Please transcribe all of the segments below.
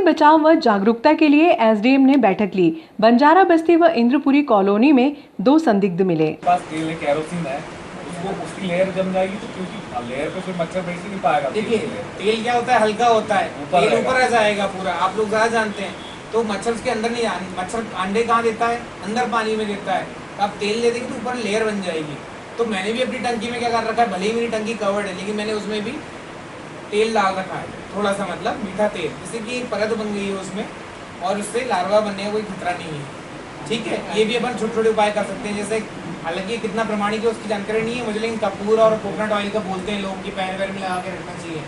बचाव व जागरूकता के लिए एसडीएम ने बैठक ली। बंजारा बस्ती व इंद्रपुरी कॉलोनी में 2 संदिग्ध मिले। पास तेल है, केरोसिन है, उसको उसकी लेयर जम जाएगी तो क्योंकि लेयर पे फिर मच्छर बैठ ही नहीं पाएगा। देखिए तेल क्या होता है, हल्का होता है, तेल ऊपर आ जाएगा पूरा, आप लोग ज़्यादा जानते हैं। तो मच्छर उसके अंदर नहीं जाए, मच्छर अंडे कहाँ देता है, अंदर पानी में देता है। तो आप तेल ले देंगे तो ऊपर लेयर बन जाएगी। तो मैंने भी अपनी टंकी में क्या कर रखा है, भले ही मेरी टंकी कवर्ड है लेकिन मैंने उसमें भी तेल डाल रखा है, थोड़ा सा मतलब मीठा तेल, जिससे कि एक परत बन गई है उसमें और उससे लार्वा बनने का कोई खतरा नहीं है। ठीक है, ये भी अपन छोटे छोटे उपाय कर सकते हैं। जैसे हालांकि कितना प्रमाणिक है उसकी जानकारी नहीं है मुझे, लेकिन कपूर और कोकोनट ऑयल का बोलते हैं लोग कि पैर वैर में लगा के रखना चाहिए।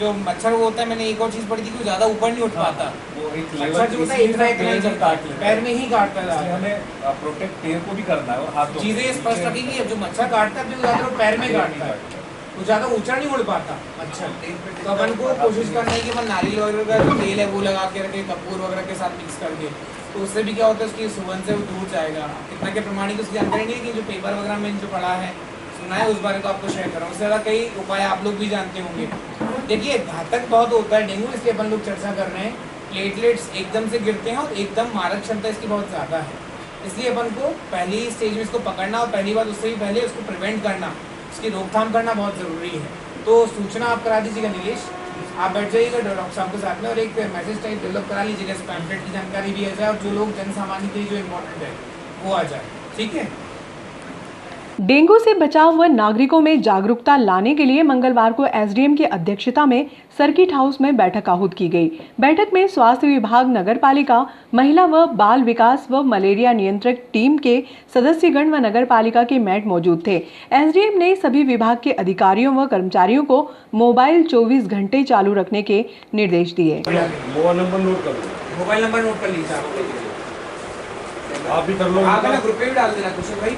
जो मच्छर वो होता है, मैंने एक और चीज़ पढ़ी थी कि वो ज़्यादा ऊपर नहीं उठ पाता, वो एक मच्छर जो होता है इतना ही चलता है, पैर में ही काटता है। हमें प्रोटेक्ट पैर को भी करना है और हाथ चीज़ें स्पष्ट रखेंगी। जो मच्छर काटता है ज़्यादा पैर में काटता है, वो ज़्यादा ऊंचा नहीं उड़ पाता मच्छर। तो अपन को कोशिश करना है कि अपन नारियल वगैरह का जो तेल है वो लगा के रखे, कपूर वगैरह के साथ मिक्स करके। तो उससे भी क्या होता है, उसकी सुगंध से वो दूर जाएगा। कितना के प्रमाणिक उसकी जानकारी नहीं है कि जो पेपर वगैरह में जो पढ़ा है सुना है उस बारे को आपको शेयर कर रहा हूँ। उससे ज़्यादा कई उपाय आप लोग भी जानते होंगे। देखिए घातक बहुत होता है डेंगू, इसलिए अपन लोग चर्चा कर रहे हैं। प्लेटलेट्स एकदम से गिरते हैं और एकदम मारक क्षमता इसकी बहुत ज़्यादा है, इसलिए अपन को पहली स्टेज में इसको पकड़ना और पहली बार उससे भी पहले उसको प्रिवेंट करना, इसकी रोकथाम करना बहुत ज़रूरी है। तो सूचना आप करा दीजिएगा नीलेश, आप बैठ जाइएगा डॉक्टर साहब के साथ में और एक मैसेज टाइप डेवलप करा लीजिएगा, इस पैम्फलेट की जानकारी भी आ जाए और जो लोग जन सामान्य के लिए जो इम्पोर्टेंट है वो आ जाए। ठीक है। डेंगू से बचाव व नागरिकों में जागरूकता लाने के लिए मंगलवार को एसडीएम की अध्यक्षता में सर्किट हाउस में बैठक आहूत की गई। बैठक में स्वास्थ्य विभाग, नगरपालिका, महिला व बाल विकास व मलेरिया नियंत्रक टीम के सदस्यगण व नगरपालिका के मेट मौजूद थे। एसडीएम ने सभी विभाग के अधिकारियों व कर्मचारियों को मोबाइल 24 घंटे चालू रखने के निर्देश दिए। मोबाइल नंबर नोट कर लीजिए, आप भी कर लो, आप ना ग्रुप पे भी डाल देना कुछ भाई।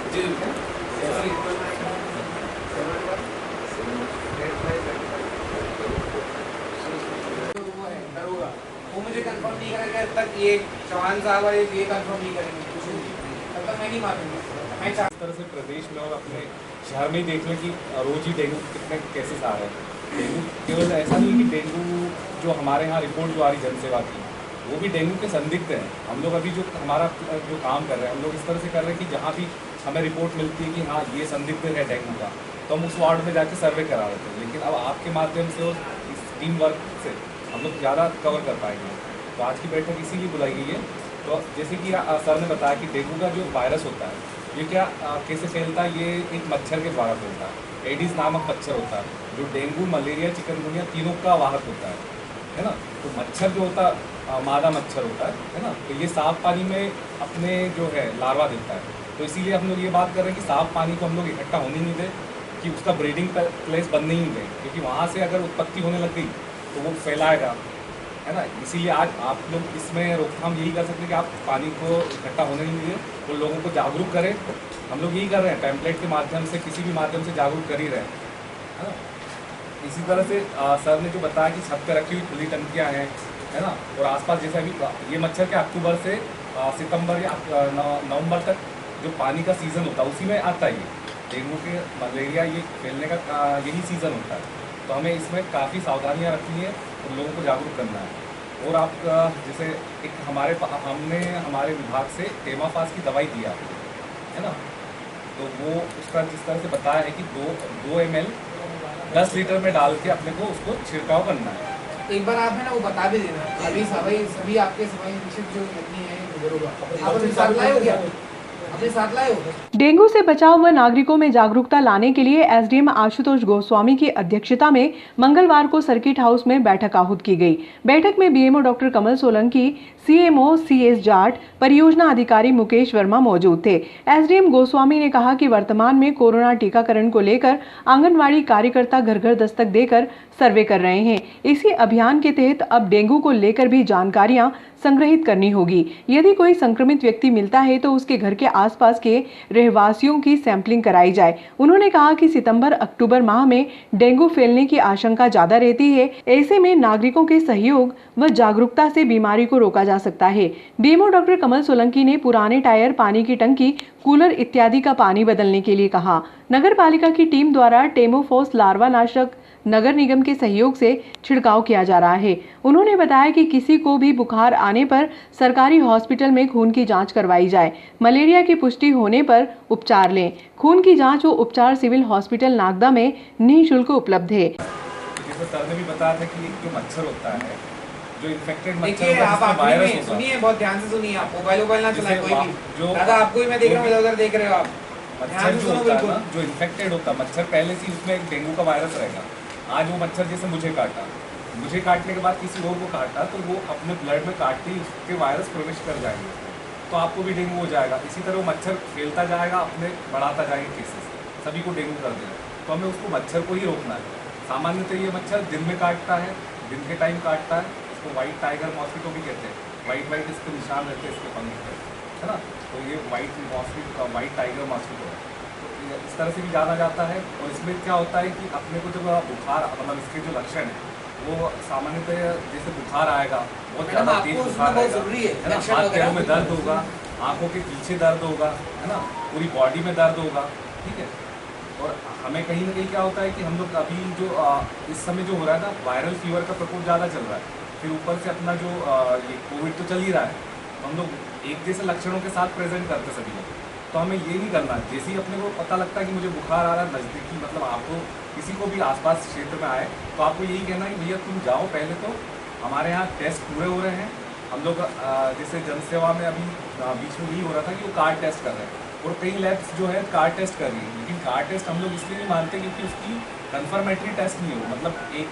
वो मुझे कंफर्म नहीं करेगा तब तक, ये चौहान साहब और ये कंफर्म नहीं करेंगे तब तक मैं नहीं मानूंगा। मैं इस तरह से प्रदेश में और अपने शहर में ही देख लें कि रोज ही डेंगू कितने केसेस आ रहे हैं। डेंगू केवल ऐसा नहीं कि डेंगू जो हमारे यहाँ रिपोर्ट जो आ रही जनसेवा की, वो भी डेंगू के संदिग्ध हैं। हम लोग अभी जो हमारा जो काम कर रहे हैं, हम लोग इस तरह से कर रहे हैं कि जहाँ भी हमें रिपोर्ट मिलती है कि हाँ ये संदिग्ध है डेंगू का, तो हम उस वार्ड में जाके सर्वे करा देते हैं। लेकिन अब आपके माध्यम से और इस टीम वर्क से हम लोग ज़्यादा कवर कर पाएंगे। तो आज की बैठक इसीलिए बुलाई गई है। तो जैसे कि सर ने बताया कि डेंगू का जो वायरस होता है ये क्या कैसे फैलता है, ये एक मच्छर के द्वारा फैलता है। एडिस नामक मच्छर होता है जो डेंगू, मलेरिया, चिकनगुनिया तीनों का वाहक होता है ना। तो मच्छर जो होता है मादा मच्छर होता है ना, तो ये साफ पानी में अपने जो है लार्वा देता है। तो इसीलिए हम लोग ये बात कर रहे हैं कि साफ पानी को हम लोग इकट्ठा होने नहीं दें, कि उसका ब्रीडिंग प्लेस बनने ही नहीं दें, क्योंकि वहाँ से अगर उत्पत्ति होने लग गई तो वो फैलाएगा, है ना। इसीलिए आज आप लोग इसमें रोकथाम यही कर सकते हैं कि आप पानी को इकट्ठा होने नहीं दीजिए और लोगों को जागरूक करें। हम लोग यही कर रहे हैं, पैम्पलेट के माध्यम से, किसी भी माध्यम से जागरूक कर ही रहे हैं, है ना। इसी तरह से सर ने जो बताया कि छत पर रखी हुई खुली टंकियाँ हैं, है ना, और आसपास जैसे अभी ये मच्छर के अक्टूबर से सितंबर या नवंबर तक जो पानी का सीज़न होता है उसी में आता है। ये डेंगू के, मलेरिया, ये फैलने का यही सीज़न होता है। तो हमें इसमें काफ़ी सावधानियाँ रखनी है और लोगों को जागरूक करना है। और आप जैसे एक हमने हमारे विभाग से टेमाफास की दवाई दिया है ना, तो वो उसका जिस तरह से बताया है कि 2 ml 10 लीटर में डाल के अपने को उसको छिड़काव करना है। एक बार आप है ना वो बता भी देना, अभी सभी आपके सफाई निरीक्षक जो व्यक्ति हैं बुजुर्ग, आप अपने साथ लाए हो क्या? अपने साथ लाए हो? डेंगू से बचाव व नागरिकों में जागरूकता लाने के लिए एसडीएम आशुतोष गोस्वामी की अध्यक्षता में मंगलवार को सर्किट हाउस में बैठक आहूत की गई। बैठक में बीएमओ डॉक्टर कमल सोलंकी, सीएमओ सीएस जाट, परियोजना अधिकारी मुकेश वर्मा मौजूद थे। एसडीएम गोस्वामी ने कहा कि वर्तमान में कोरोना टीकाकरण को लेकर आंगनवाड़ी कार्यकर्ता घर घर दस्तक देकर सर्वे कर रहे हैं। इसी अभियान के तहत अब डेंगू को लेकर भी जानकारियां संग्रहित करनी होगी। यदि कोई संक्रमित व्यक्ति मिलता है तो उसके घर के आसपास के रहवासियों की सैंपलिंग कराई जाए। उन्होंने कहा कि सितंबर-अक्टूबर माह में डेंगू फैलने की आशंका ज्यादा रहती है। ऐसे में नागरिकों के सहयोग व जागरूकता से बीमारी को रोका जा सकता है। बीएमओ डॉक्टर कमल सोलंकी ने पुराने टायर, पानी की टंकी, कूलर इत्यादि का पानी बदलने के लिए कहा। नगर पालिका की टीम द्वारा टेमोफोस लार्वा नाशक नगर निगम के सहयोग से छिड़काव किया जा रहा है। उन्होंने बताया कि किसी को भी बुखार आने पर सरकारी हॉस्पिटल में खून की जांच करवाई जाए। मलेरिया की पुष्टि होने पर उपचार लें। खून की जांच व उपचार सिविल हॉस्पिटल नागदा में निःशुल्क उपलब्ध है। जैसे सर ने भी बताया था कि एक जो मच्छर होता है, जो इन्फेक्टेड मच्छर देखिए होता है, आप जिसमें आखिरी वायरस में होता है। सुनिए, बहुत ध्यान से सुनिए, आप मोबाइल ना चलाएं कोई भी। जो दादा आपको ही मैं देख रहा हूँ, इधर देख रहे हो आप, मच्छर ध्यान से जो सुनो होता है बिल्कुल। ना, जो इन्फेक्टेड होता है मच्छर, पहले से ही उसमें एक डेंगू का वायरस रहेगा। आज वो मच्छर जैसे मुझे काटने के बाद किसी और को काटा तो वो अपने ब्लड में काटते ही उसके वायरस प्रवेश कर जाएंगे, तो आपको भी डेंगू हो जाएगा। इसी तरह वो मच्छर फैलता जाएगा, अपने बढ़ाता जाएगा केसेस, सभी को डेंगू कर देगा। तो हमें उसको मच्छर को ही रोकना है। सामान्यतः ये मच्छर दिन में काटता है, दिन के टाइम काटता है। इसको वाइट टाइगर मॉस्किटो भी कहते हैं। वाइट इस पर निशान रहते हैं इसके पंख पे, है ना। तो ये वाइट टाइगर मॉस्किटो है। तो इस तरह से भी जाना जाता है। और इसमें क्या होता है कि अपने को जब बुखार, मतलब इसके जो लक्षण है वो सामान्यतः जैसे बुखार आएगा, बहुत ज़्यादा तेज बुखार बहुत आएगा, जरूरी है ना, लक्षण हाथ वगैरह पैरों में दर्द होगा, आंखों के पीछे दर्द होगा, है ना, पूरी बॉडी में दर्द होगा, ठीक है। और हमें कहीं ना कहीं क्या होता है कि हम लोग अभी जो इस समय जो हो रहा है ना, वायरल फीवर का प्रकोप ज़्यादा चल रहा है। फिर ऊपर से अपना जो ये कोविड तो चल ही रहा है, हम लोग एक जैसे लक्षणों के साथ प्रेजेंट करते सभी लोग। तो हमें ये नहीं करना। जैसे ही अपने को पता लगता है कि मुझे बुखार आ रहा है, नज़दीकी मतलब आपको किसी को भी आसपास क्षेत्र में आए तो आपको यही कहना है कि भैया तुम जाओ, पहले तो हमारे यहाँ टेस्ट पूरे हो रहे हैं। हम लोग जैसे जनसेवा में अभी बीच में यही हो रहा था कि वो कार्ड टेस्ट कर रहे हैं, और कई लैब्स जो है कार्ड टेस्ट कर रही है। लेकिन कार्ड टेस्ट हम लोग इसलिए नहीं मानते क्योंकि उसकी कन्फर्मेटरी टेस्ट नहीं हो, मतलब एक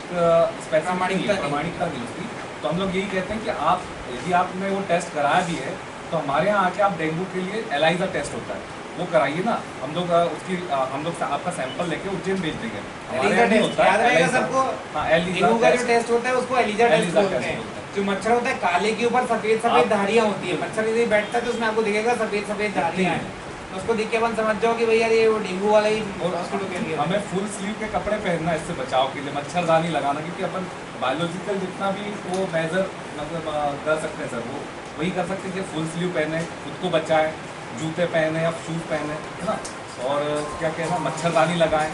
प्रामाणिकता नहीं उसकी। तो हम लोग यही कहते हैं कि आप यदि आपने वो टेस्ट कराया भी है तो हमारे यहाँ आके आप डेंगू के लिए एलाइजा टेस्ट होता है वो कराइए ना। हम लोग आपका सैंपल लेके उज्जैन भेज देंगे। हमारे यहाँ नहीं होता है याद ELISA। सबको, हाँ, डेंगू का जो टेस्ट होता है उसको एलिजा टेस्ट ELISA बोलते टेस्ट हैं। बोलते हैं। जो मच्छर होता है काले के ऊपर सफेद सफेद धारियां होती है, मच्छर यदि बैठता है तो उसमें आपको दिखेगा सफेद सफेद धारियां हैं, तो उसको देख के अपन समझ जाओ कि भैया ये वो डेंगू वाला ही हॉस्पिटल के लिए। हमें फुल स्लीव के कपड़े पहनना है इससे बचाव के लिए, मच्छरदानी लगाना, क्योंकि अपन बायोलॉजिकल जितना भी वो मेजर मतलब कर सकते हैं सर, वो वही कर सकते हैं कि फुल स्लीव पहने, खुद को बचाएं, जूते पहने या शूज पहने, है ना। और क्या कहना, मच्छरदानी लगाएं।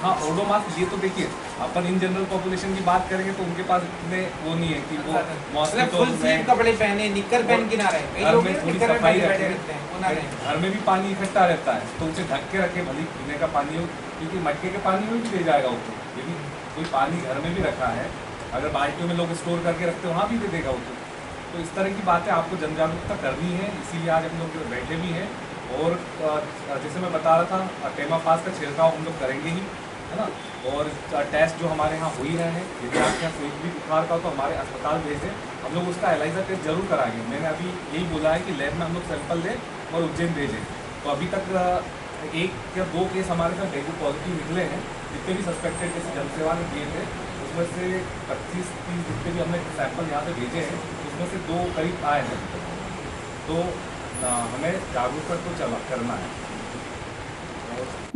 हाँ, ओडोमॉस ये तो देखिए अपन इन जनरल पॉपुलेशन की बात करेंगे तो उनके पास इतने वो नहीं है कि वो मॉस्किटो फुल स्लीव कपड़े पहने, निक्कर पहन के ना रहे। कई घर लोग में थोड़ी निक्कर में सफाई बैठे रखें, रहते हैं, वो ना रहे। घर में भी पानी इकट्ठा रहता है तो उसे ढक के रखें, भले पीने का पानी हो, क्योंकि मटके के पानी में भी दे जाएगा उसको। यदि कोई पानी घर में भी रखा है, अगर बाल्टियों में लोग स्टोर करके रखते हैं वहाँ भी दे देगा उसको। तो इस तरह की बातें आपको जन जागरूकता करनी है, इसीलिए आज हम लोग बैठे भी हैं। और जैसे मैं बता रहा था, टेमाफास का छिड़काव हम लोग करेंगे ही, है ना। और टेस्ट जो हमारे यहाँ हो ही रहे हैं, यदि आपके यहाँ कोई भी बुखार का हो तो हमारे अस्पताल भेजें, हम लोग उसका एलाइजा टेस्ट जरूर कराएंगे। मैंने अभी यही बोला है कि लैब में हम लोग सैंपल लें और उज्जैन भेजें। तो अभी तक 1 या 2 केस हमारे साथ डेंगू पॉजिटिव निकले हैं। जितने भी सस्पेक्टेड केस जनसेवा ने किए थे उसमें से 25-30 जितने भी हमने सैंपल यहाँ से भेजे हैं उसमें से 2 करीब आए हैं। तो हमें जागरूकता तो करना है।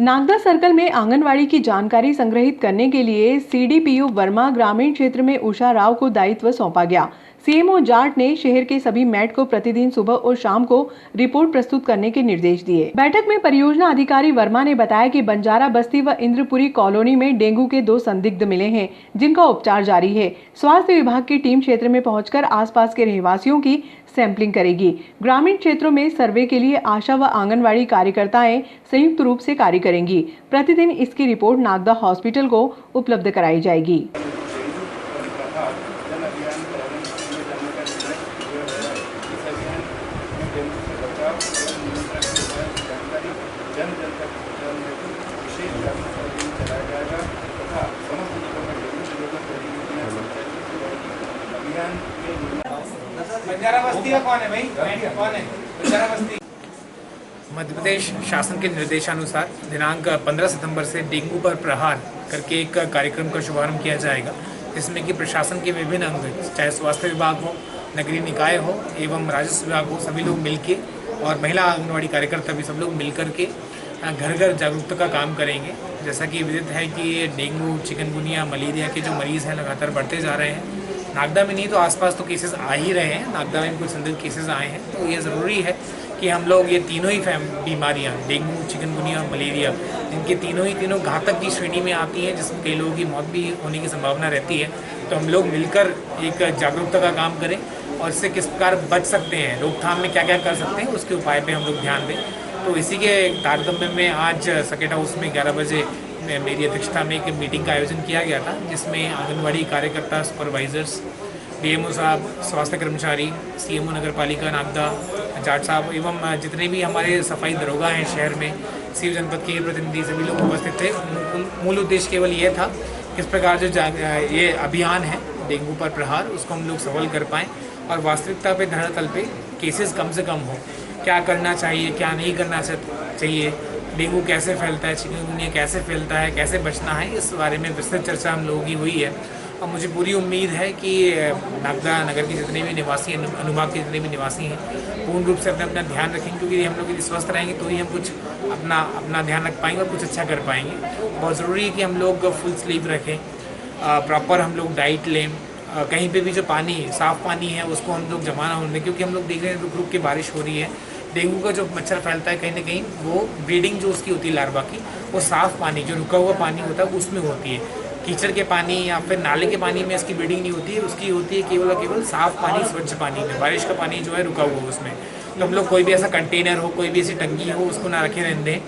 नागदा सर्कल में आंगनवाड़ी की जानकारी संग्रहित करने के लिए CDPO वर्मा ग्रामीण क्षेत्र में उषा राव को दायित्व सौंपा गया। CMO जाट ने शहर के सभी मैट को प्रतिदिन सुबह और शाम को रिपोर्ट प्रस्तुत करने के निर्देश दिए। बैठक में परियोजना अधिकारी वर्मा ने बताया कि बंजारा बस्ती व इंद्रपुरी कॉलोनी में डेंगू के 2 संदिग्ध मिले हैं, जिनका उपचार जारी है। स्वास्थ्य विभाग की टीम क्षेत्र में पहुंचकर आसपास के रहवासियों की सैंपलिंग करेगी। ग्रामीण क्षेत्रों में सर्वे के लिए आशा व आंगनवाड़ी कार्यकर्ताएं संयुक्त रूप से कार्य करेंगी। प्रतिदिन इसकी रिपोर्ट नागदा हॉस्पिटल को उपलब्ध कराई जाएगी। बंजारा बस्ती का कौन है भाई, कौन है बंजारा बस्ती? मध्य प्रदेश शासन के निर्देशानुसार दिनांक 15 सितंबर से डेंगू पर प्रहार करके एक कार्यक्रम का शुभारंभ किया जाएगा, जिसमें कि प्रशासन के विभिन्न अंग, चाहे स्वास्थ्य विभाग हो, नगरीय निकाय हो एवं राजस्व विभाग हो, सभी लोग मिलके और महिला आंगनवाड़ी कार्यकर्ता भी सब लोग मिलकर के घर घर जागरूकता का काम करेंगे। जैसा कि विदित है कि डेंगू, चिकनगुनिया, मलेरिया के जो मरीज़ हैं लगातार बढ़ते जा रहे हैं। नागदा में नहीं तो आसपास तो केसेस आ ही रहे हैं, नागदा में भी कुछ संदिग्ध केसेस आए हैं। तो ये ज़रूरी है कि हम लोग ये तीनों ही बीमारियाँ, डेंगू, चिकनगुनिया, मलेरिया, जिनके तीनों घातक की श्रेणी में आती हैं, जिसमें कई लोगों की मौत भी होने की संभावना रहती है, तो हम लोग मिलकर एक जागरूकता का काम करें और इससे किस प्रकार बच सकते हैं, रोकथाम में क्या क्या कर सकते हैं, उसके उपाय पे हम लोग ध्यान दें। तो इसी के तारतम्य में आज सर्किट हाउस में 11 बजे मेरी अध्यक्षता में एक मीटिंग का आयोजन किया गया था, जिसमें आंगनबाड़ी कार्यकर्ता, सुपरवाइजर्स, डीएमओ साहब, स्वास्थ्य कर्मचारी, सीएमओ नगर पालिका नागदा, जाट साहब एवं जितने भी हमारे सफाई दरोगा हैं शहर में, सिव जनपद के प्रतिनिधि, सभी लोग उपस्थित थे। मूल उद्देश्य केवल ये था किस प्रकार जो ये अभियान है डेंगू पर प्रहार, उसको हम लोग सफल कर पाएँ और वास्तविकता पे, धरातल पे केसेस कम से कम हो, क्या करना चाहिए, क्या नहीं करना चाहिए, डेंगू कैसे फैलता है, चिकनगुनिया कैसे फैलता है, कैसे बचना है, इस बारे में विस्तृत चर्चा हम लोगों की हुई है। और मुझे पूरी उम्मीद है कि नागदा नगर के जितने भी निवासी, अनुभाग के जितने भी निवासी हैं, पूर्ण रूप से अपना ध्यान रखेंगे, क्योंकि हम लोग यदि स्वस्थ रहेंगे तो ही हम कुछ अपना ध्यान रख पाएंगे और कुछ अच्छा कर पाएंगे। बहुत ज़रूरी है कि हम लोग फुल स्लीव रखें, प्रॉपर हम लोग डाइट लें, कहीं पे भी जो पानी, साफ़ पानी है उसको हम लोग जमा ना होने दें, क्योंकि हम लोग देख रहे हैं रुक रुक के बारिश हो रही है। डेंगू का जो मच्छर फैलता है कहीं ना कहीं वो ब्रीडिंग जो उसकी होती है लार्वा की, वो साफ़ पानी, जो रुका हुआ पानी होता है उसमें होती है। कीचड़ के पानी या फिर नाले के पानी में इसकी ब्रीडिंग नहीं होती है, उसकी होती है केवल और केवल साफ़ पानी, स्वच्छ पानी में, बारिश का पानी जो है रुका हुआ उसमें। तो हम लोग कोई भी ऐसा कंटेनर हो, कोई भी ऐसी टंकी हो, उसको ना रखे रहने दें।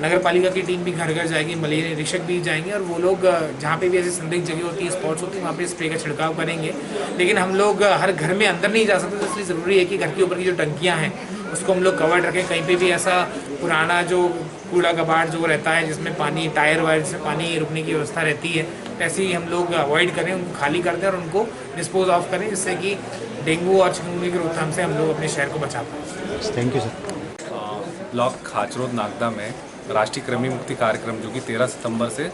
नगर पालिका की टीम भी घर घर जाएगी, मलेरिया निरीक्षक भी जाएंगे और वो लोग जहाँ पे भी ऐसी संदिग्ध जगह होती है, स्पॉट्स होती है, वहाँ पे स्प्रे का छिड़काव करेंगे। लेकिन हम लोग हर घर में अंदर नहीं जा सकते, तो इसलिए ज़रूरी है कि घर के ऊपर की जो टंकियाँ हैं उसको हम लोग कवर्ड रखें। कहीं पे भी ऐसा पुराना जो कूड़ा कबाड़ जो रहता है जिसमें पानी, टायर वायर से पानी रुकने की व्यवस्था रहती है, तो ऐसे ही हम लोग अवॉइड करें, उनको खाली कर दें और उनको डिस्पोज ऑफ करें, जिससे कि डेंगू और चिकनगुनिया की रोकथाम से हम लोग अपने शहर को बचा पाएँ। Thank you sir. Block Khachrod Nagda में राष्ट्रीय कृमि मुक्ति कार्यक्रम जो कि 13 सितंबर से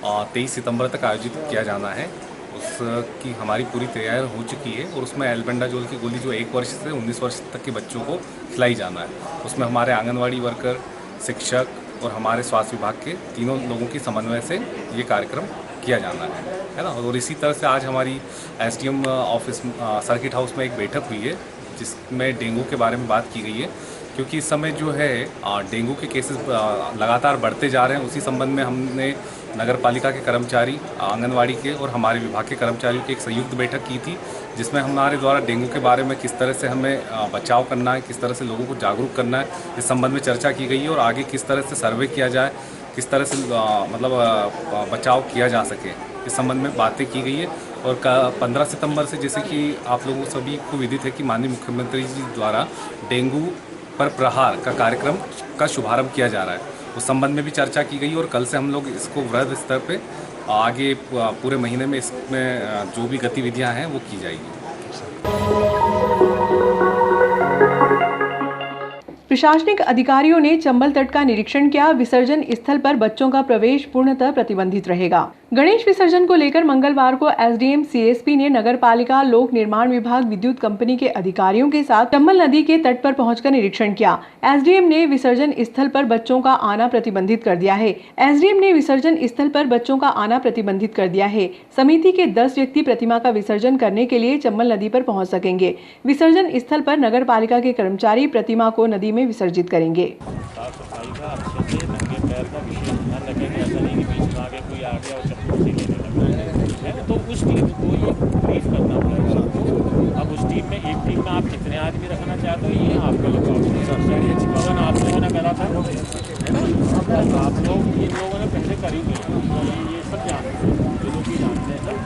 23 सितंबर तक आयोजित किया जाना है, उसकी हमारी पूरी तैयारी हो चुकी है और उसमें एल्बेंडाजोल की गोली जो 1 वर्ष से 19 वर्ष तक के बच्चों को खिलाई जाना है। उसमें हमारे आंगनवाड़ी वर्कर, शिक्षक और हमारे स्वास्थ्य विभाग के तीनों लोगों की समन्वय से ये कार्यक्रम किया जाना है ना। और इसी तरह से आज हमारी एसडीएम ऑफिस सर्किट हाउस में एक बैठक हुई है, जिसमें डेंगू के बारे में बात की गई है, क्योंकि इस समय जो है डेंगू के केसेस लगातार बढ़ते जा रहे हैं। उसी संबंध में हमने नगर पालिका के कर्मचारी, आंगनवाड़ी के और हमारे विभाग के कर्मचारियों की एक संयुक्त बैठक की थी, जिसमें हमारे द्वारा डेंगू के बारे में किस तरह से हमें बचाव करना है, किस तरह से लोगों को जागरूक करना है, इस संबंध में चर्चा की गई है और आगे किस तरह से सर्वे किया जाए, किस तरह से बचाव किया जा सके, इस संबंध में बातें की गई है। और 15 सितंबर से, जैसे कि आप लोगों सभी को विदित है कि माननीय मुख्यमंत्री जी द्वारा डेंगू पर प्रहार का कार्यक्रम का शुभारंभ किया जा रहा है, उस संबंध में भी चर्चा की गई और कल से हम लोग इसको वृहद स्तर पे आगे पूरे महीने में इसमें जो भी गतिविधियां हैं वो की जाएगी। प्रशासनिक अधिकारियों ने चंबल तट का निरीक्षण किया। विसर्जन स्थल पर बच्चों का प्रवेश पूर्णतः प्रतिबंधित रहेगा। गणेश विसर्जन को लेकर मंगलवार को एसडीएम सीएसपी ने नगर पालिका, लोक निर्माण विभाग, विद्युत कंपनी के अधिकारियों के साथ चंबल नदी के तट पर पहुंचकर निरीक्षण किया। एसडीएम ने विसर्जन स्थल पर बच्चों का आना प्रतिबंधित कर दिया है। एसडीएम ने विसर्जन स्थल पर बच्चों का आना प्रतिबंधित कर दिया है। समिति के 10 व्यक्ति प्रतिमा का विसर्जन करने के लिए चंबल नदी पर पहुँच सकेंगे। विसर्जन स्थल पर नगर पालिका के कर्मचारी प्रतिमा को नदी में विसर्जित करेंगे। साफ सफाई का अच्छे से नंगे पैर का विशेष ध्यान रखेंगे। ऐसा नहीं कि बीच में आगे कोई आ गया और चप्पू से लेने लगा है, तो उस टीम को ये ब्रीफ करना पड़ेगा सबको। अब उस टीम में, एक टीम में आप कितने आदमी रखना चाहते हो, ये आपका लोग पवन आप लोगों ने करा था, है ना। आप लोग, इन लोगों ने पहले करी हुई, ये सब जानते हैं, जो लोग भी जानते हैं सब,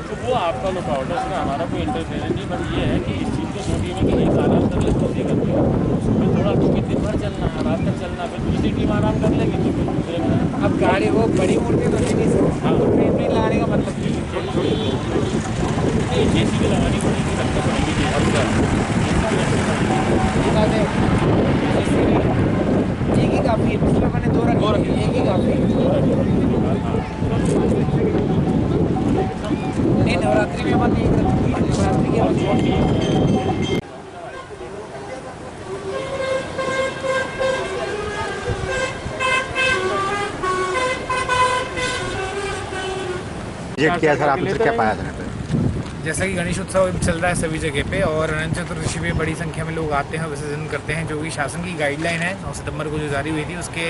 तो वो आपका लुकआउट है। उसमें हमारा कोई इंटरफेरेंस नहीं, बस ये है कि इस चीज़ को छोटी में कि एक आराम कर ले, दूसरी कर ले, फिर थोड़ा, क्योंकि दिन भर चलना है, रात तक चलना, फिर दूसरी टीम आराम कर लेगी, तो फिर दूसरे में अब गाड़ी वो बड़ी मूर्ति तो नहीं सर। हाँ, ट्रेन लगाने का मतलब नहीं, जेसीबी लगानी पड़ेगी, रखना पड़ेगी। एक ही काफ़ी है, पिछले मैंने 2 रखे, एक ही काफ़ी है। नहीं, नवरात्रि में अपन एक रखी, नवरात्रि के बाद छोटी है। रिजेक्ट किया सर आपने, क्या पाया सर? जैसा कि गणेश उत्सव चल रहा है सभी जगह पे और अनंत चतुर्दशी पे बड़ी संख्या में लोग आते हैं, विसर्जन करते हैं, जो कि शासन की गाइडलाइन है 9 सितंबर को जो जारी हुई थी उसके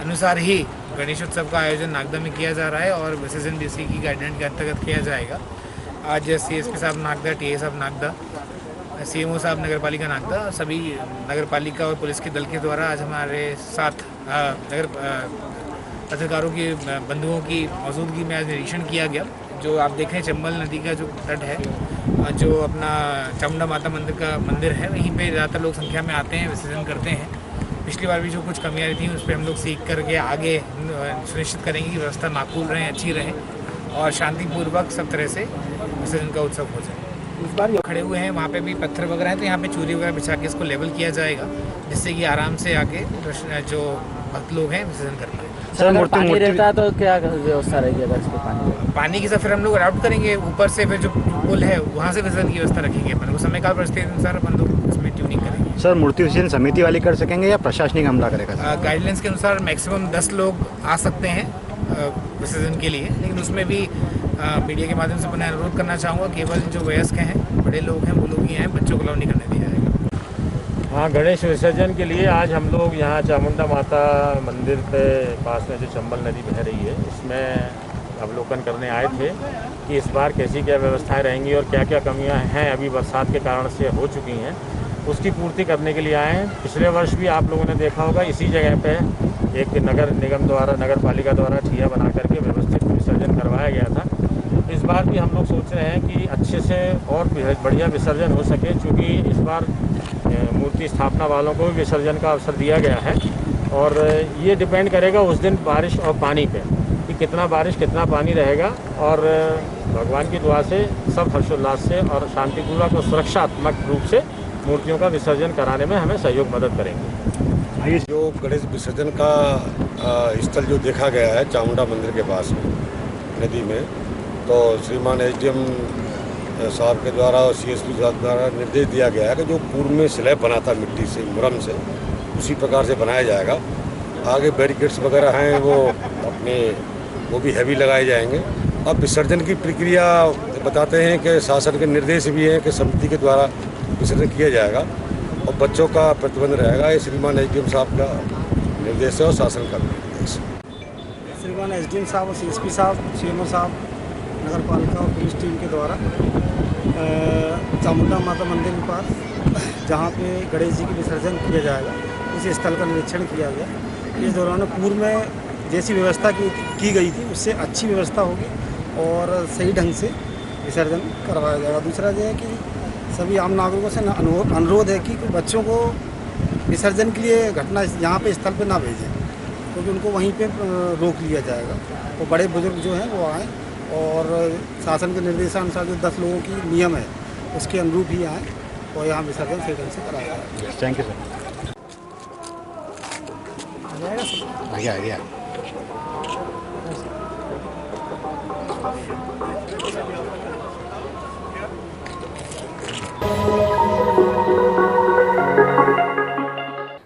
अनुसार ही गणेश उत्सव का आयोजन नागदा में किया जा रहा है और विसर्जन भी इसी की गाइडलाइन के अंतर्गत किया जाएगा। आज CSP साहब नागदा, TA साहब नागदा, CMO साहब नगरपालिका नागदा, सभी नगरपालिका और पुलिस के दल के द्वारा आज हमारे साथ पत्रकारों की बंधुओं की मौजूदगी में आज निरीक्षण किया गया। जो आप देख रहे हैं चंबल नदी का जो तट है, जो अपना चामुंडा माता मंदिर का मंदिर है, वहीं पे ज़्यादातर लोग संख्या में आते हैं, विसर्जन करते हैं। पिछली बार भी जो कुछ कमियाँ थी उस पर हम लोग सीख करके आगे सुनिश्चित करेंगे कि व्यवस्था माकूल रहे, अच्छी रहे और शांतिपूर्वक सब तरह से विसर्जन का उत्सव हो जाए। इस बार खड़े हुए हैं वहाँ पे भी पत्थर वगैरह हैं, तो यहाँ पे चूरी वगैरह बिछा के इसको लेवल किया जाएगा, जिससे कि आराम से आके जो भक्त लोग हैं विसर्जन कर पाए। सर अगर पानी रहता है तो क्या व्यवस्था रहेगी अगर इसके पानी की फिर हम लोग अडाप्ट करेंगे, ऊपर से फिर जो पुल है वहाँ से विसर्जन की व्यवस्था रखेंगे अपन को, समय काल परिस्थिति अनुसार अपन लोग इसमें ट्यूनिंग करेंगे। सर मूर्ति विसर्जन समिति वाली कर सकेंगे या प्रशासनिक हमला करेगा? गाइडलाइंस के अनुसार मैक्सिमम 10 लोग आ सकते हैं विसर्जन के लिए, लेकिन उसमें भी मीडिया के माध्यम से मैं अनुरोध करना चाहूँगा केवल जो वयस्क हैं, बड़े लोग हैं, वो लोग ही हैं, बच्चों को अलाउ नहीं करने दिया जाएगा। हाँ, गणेश विसर्जन के लिए आज हम लोग यहाँ चामुंडा माता मंदिर के पास में जो चंबल नदी बह रही है इसमें अवलोकन करने आए थे कि इस बार कैसी क्या व्यवस्थाएं रहेंगी और क्या क्या कमियां हैं अभी बरसात के कारण से हो चुकी हैं, उसकी पूर्ति करने के लिए आए हैं। पिछले वर्ष भी आप लोगों ने देखा होगा इसी जगह पे एक नगर निगम द्वारा, नगर पालिका द्वारा ठिया बना करके व्यवस्थित विसर्जन करवाया गया था। इस बार भी हम लोग सोच रहे हैं कि अच्छे से और बढ़िया विसर्जन हो सके, क्योंकि इस बार मूर्ति स्थापना वालों को भी विसर्जन का अवसर दिया गया है और ये डिपेंड करेगा उस दिन बारिश और पानी पे कि कितना बारिश कितना पानी रहेगा, और भगवान की दुआ से सब हर्षोल्लास से और शांतिपूर्वक और सुरक्षात्मक रूप से मूर्तियों का विसर्जन कराने में हमें सहयोग मदद करेंगे। जो गणेश विसर्जन का स्थल जो देखा गया है चामुंडा मंदिर के पास में नदी में, तो श्रीमान SDM साहब के द्वारा और CSP साहब द्वारा निर्देश दिया गया है कि जो पूर्व में स्लैब बना था मिट्टी से, मुरम से, उसी प्रकार से बनाया जाएगा। आगे बैरिकेड्स वगैरह हैं वो भी हैवी लगाए जाएंगे। अब विसर्जन की प्रक्रिया बताते हैं कि शासन के निर्देश भी हैं कि समिति के द्वारा विसर्जन किया जाएगा और बच्चों का प्रतिबंध रहेगा। ये श्रीमान SDM साहब का निर्देश है और शासन का निर्देश। श्रीमान SDM साहब और CSP साहब, CMO साहब, नगर पालिका और पुलिस टीम के द्वारा चामुंडा माता मंदिर के पास जहाँ पे गणेश जी की विसर्जन किया जाएगा उस स्थल का निरीक्षण किया गया। इस दौरान पूर्व में जैसी व्यवस्था की गई थी उससे अच्छी व्यवस्था होगी और सही ढंग से विसर्जन करवाया जाएगा। दूसरा ये है कि सभी आम नागरिकों से अनुरोध है कि बच्चों को विसर्जन के लिए घटना यहाँ पे स्थल पे ना भेजें, क्योंकि उनको वहीं पे रोक लिया जाएगा। तो बड़े बुजुर्ग जो हैं वो आएँ और शासन के निर्देशानुसार जो 10 लोगों की नियम है उसके अनुरूप ही आएँ और यहाँ विसर्जन सही ढंग से कराया जाए। Thank you sir. आ गया।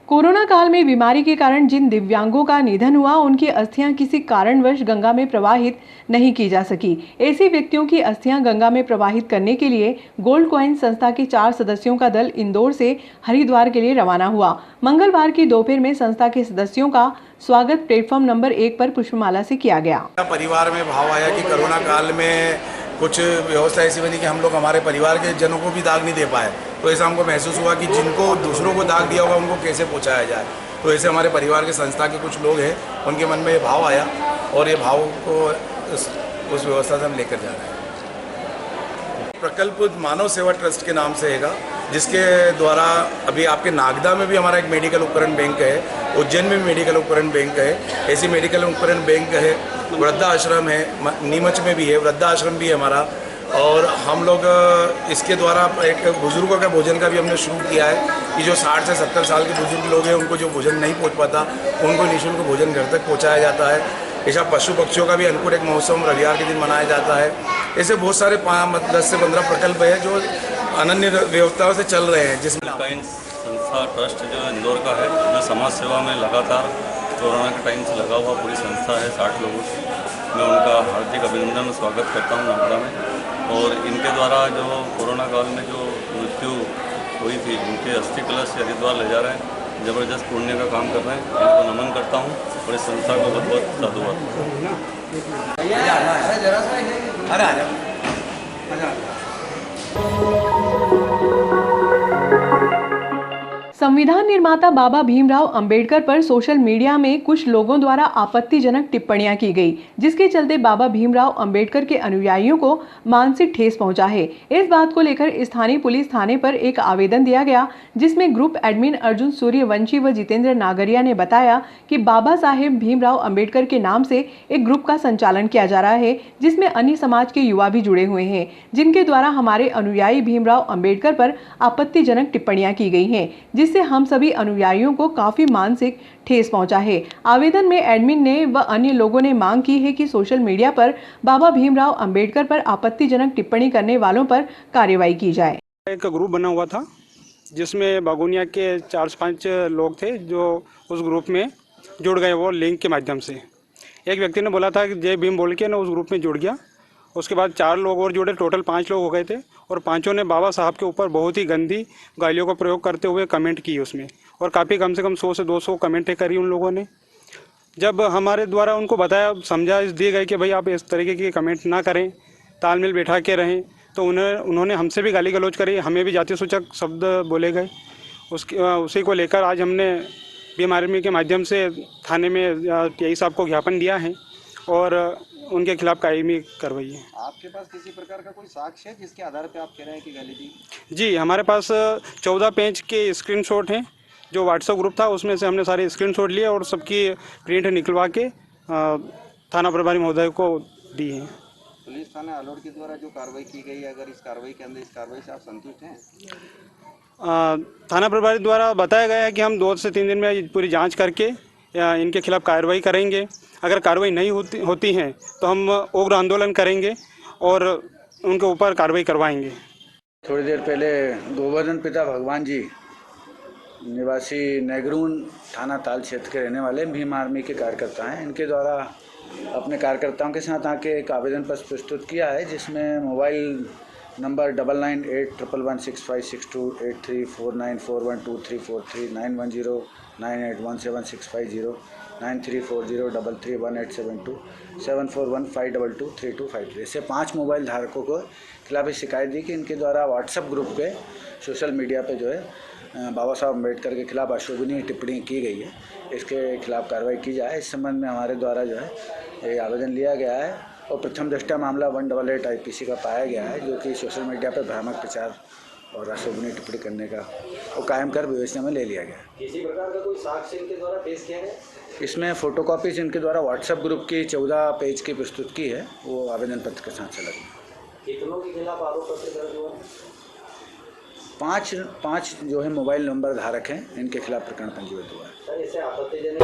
कोरोना काल में बीमारी के कारण जिन दिव्यांगों का निधन हुआ उनकी अस्थियां किसी कारणवश गंगा में प्रवाहित नहीं की जा सकी। ऐसे व्यक्तियों की अस्थियां गंगा में प्रवाहित करने के लिए गोल्ड कॉइन संस्था के 4 सदस्यों का दल इंदौर से हरिद्वार के लिए रवाना हुआ। मंगलवार की दोपहर में संस्था के सदस्यों का स्वागत प्लेटफॉर्म नंबर 1 पर पुष्पमाला से किया गया। परिवार में भाव आया कि कोरोना काल में कुछ व्यवस्था ऐसी बनी कि हम लोग हमारे परिवार के जनों को भी दाग नहीं दे पाए, तो ऐसा हमको महसूस हुआ कि जिनको दूसरों को दाग दिया होगा उनको कैसे पहुंचाया जाए। तो ऐसे हमारे परिवार के संस्था के कुछ लोग हैं, उनके मन में ये भाव आया और ये भाव को उस व्यवस्था से हम लेकर जा रहे हैं। प्रकल्प मानव सेवा ट्रस्ट के नाम से हैगा, जिसके द्वारा अभी आपके नागदा में भी हमारा एक मेडिकल उपकरण बैंक है, उज्जैन में भी मेडिकल उपकरण बैंक है, ऐसी मेडिकल उपकरण बैंक है, वृद्धाश्रम है, नीमच में भी है, वृद्धाश्रम भी है हमारा। और हम लोग इसके द्वारा एक बुजुर्गों का भोजन का भी हमने शुरू किया है कि जो 60 से 70 साल के बुजुर्ग लोग हैं उनको जो भोजन नहीं पहुंच पाता उनको निःशुल्क भोजन घर तक पहुंचाया जाता है। ऐसा पशु पक्षियों का भी अंकुर एक महोत्सव रविवार के दिन मनाया जाता है। ऐसे बहुत सारे 10 से 15 प्रकल्प है जो अनन्य व्यवस्थाओं से चल रहे हैं, जिसमें संस्था ट्रस्ट जो इंदौर का है, जो समाज सेवा में लगातार कोरोना के टाइम से लगा हुआ पूरी संस्था है 60 लोगों से। मैं उनका हार्दिक अभिनंदन और स्वागत करता हूँ नागदा में। और इनके द्वारा जो कोरोना काल में जो मृत्यु हुई थी उनके अस्थि कलश हरिद्वार ले जा रहे हैं, ज़बरदस्त पुण्य का काम कर रहे हैं। इनको नमन करता हूँ और इस संस्था को बहुत बहुत साधुवाद। संविधान निर्माता बाबा भीमराव अंबेडकर पर सोशल मीडिया में कुछ लोगों द्वारा आपत्तिजनक टिप्पणियां की गई, जिसके चलते बाबा भीमराव अंबेडकर के अनुयायियों को मानसिक ठेस पहुंचा है। इस बात को लेकर स्थानीय पुलिस थाने पर एक आवेदन दिया गया, जिसमें ग्रुप एडमिन अर्जुन सूर्यवंशी व जितेंद्र नागरिया ने बताया कि बाबा साहेब भीमराव अंबेडकर के नाम से एक ग्रुप का संचालन किया जा रहा है, जिसमें अन्य समाज के युवा भी जुड़े हुए हैं, जिनके द्वारा हमारे अनुयायी भीमराव अंबेडकर पर आपत्तिजनक टिप्पणियां की गई हैं, जिससे हम सभी अनुयायियों को काफी मानसिक ठेस पहुंचा है। आवेदन में एडमिन ने व अन्य लोगों ने मांग की है कि सोशल मीडिया पर बाबा भीमराव अंबेडकर पर आपत्तिजनक टिप्पणी करने वालों पर कार्रवाई की जाए। एक ग्रुप बना हुआ था जिसमें बागोनिया के 4 से 5 लोग थे जो उस ग्रुप में जुड़ गए, वो लिंक के माध्यम से। एक व्यक्ति ने बोला था कि जय भीम बोल के ना उस ग्रुप में जुड़ गया। उसके बाद 4 लोग और जुड़े, टोटल 5 लोग हो गए थे और पांचों ने बाबा साहब के ऊपर बहुत ही गंदी गालियों का प्रयोग करते हुए कमेंट की उसमें, और काफ़ी कम से कम 100 से 200 कमेंटें करी उन लोगों ने। जब हमारे द्वारा उनको बताया, समझा दिए गए कि भाई आप इस तरीके की कमेंट ना करें, तालमेल बैठा के रहें, तो उन्होंने हमसे भी गाली गलौज करी, हमें भी जाति सूचक शब्द बोले गए। उसी को लेकर आज हमने भीम आर्मी के माध्यम से थाने में PI साहब को ज्ञापन दिया है और उनके खिलाफ कायमी कार्रवाई है। आपके पास किसी प्रकार का कोई साक्ष्य है जिसके आधार पे आप कह रहे हैं कि गाली दी? जी, हमारे पास 14 पेज के स्क्रीनशॉट हैं। जो व्हाट्सएप ग्रुप था उसमें से हमने सारे स्क्रीनशॉट लिए और सबकी प्रिंट निकलवा के थाना प्रभारी महोदय को दी है। पुलिस थाना आलोड़ के द्वारा जो कार्रवाई की गई है, अगर इस कार्रवाई के अंदर इस कार्रवाई से आप संतुष्ट हैं? थाना प्रभारी द्वारा बताया गया है कि हम 2 से 3 दिन में पूरी जाँच करके इनके खिलाफ कार्रवाई करेंगे। अगर कार्रवाई नहीं होती है तो हम उग्र आंदोलन करेंगे और उनके ऊपर कार्रवाई करवाएंगे। थोड़ी देर पहले गोवर्धन पिता भगवान जी निवासी नेगरून थाना ताल क्षेत्र के रहने वाले भीम आर्मी के कार्यकर्ता हैं। इनके द्वारा अपने कार्यकर्ताओं के साथ आके एक आवेदन पत्र प्रस्तुत किया है, जिसमें मोबाइल नंबर 9981656283414123439109109817650934031872 7415223253 ऐसे 5 मोबाइल धारकों को खिलाफ शिकायत दी कि इनके द्वारा व्हाट्सएप ग्रुप पे सोशल मीडिया पे जो है बाबा साहब अम्बेडकर के खिलाफ अशोभनीय टिप्पणी की गई है। इसके खिलाफ कार्रवाई की जाए, इस संबंध में हमारे द्वारा जो है ये आवेदन लिया गया है और प्रथम दृष्टया मामला 188 IPC का पाया गया है, जो कि सोशल मीडिया पर भ्रामक प्रचार और अशोभनीय टिप्पणी करने का वो कायम कर विवेचना में ले लिया गया। किसी प्रकार का कोई साक्ष्य इनके द्वारा पेश किया गया? इसमें फोटोकॉपीज इनके द्वारा व्हाट्सएप ग्रुप की 14 पेज की प्रस्तुत की है, वो आवेदन पत्र के साथ चला गया। कितनों के खिलाफ आरोप पत्र दर्ज हुआ? 5 जो है मोबाइल नंबर धारक हैं, इनके खिलाफ प्रकरण पंजीबद्ध हुआ है। सर, इससे आपत्तिजनक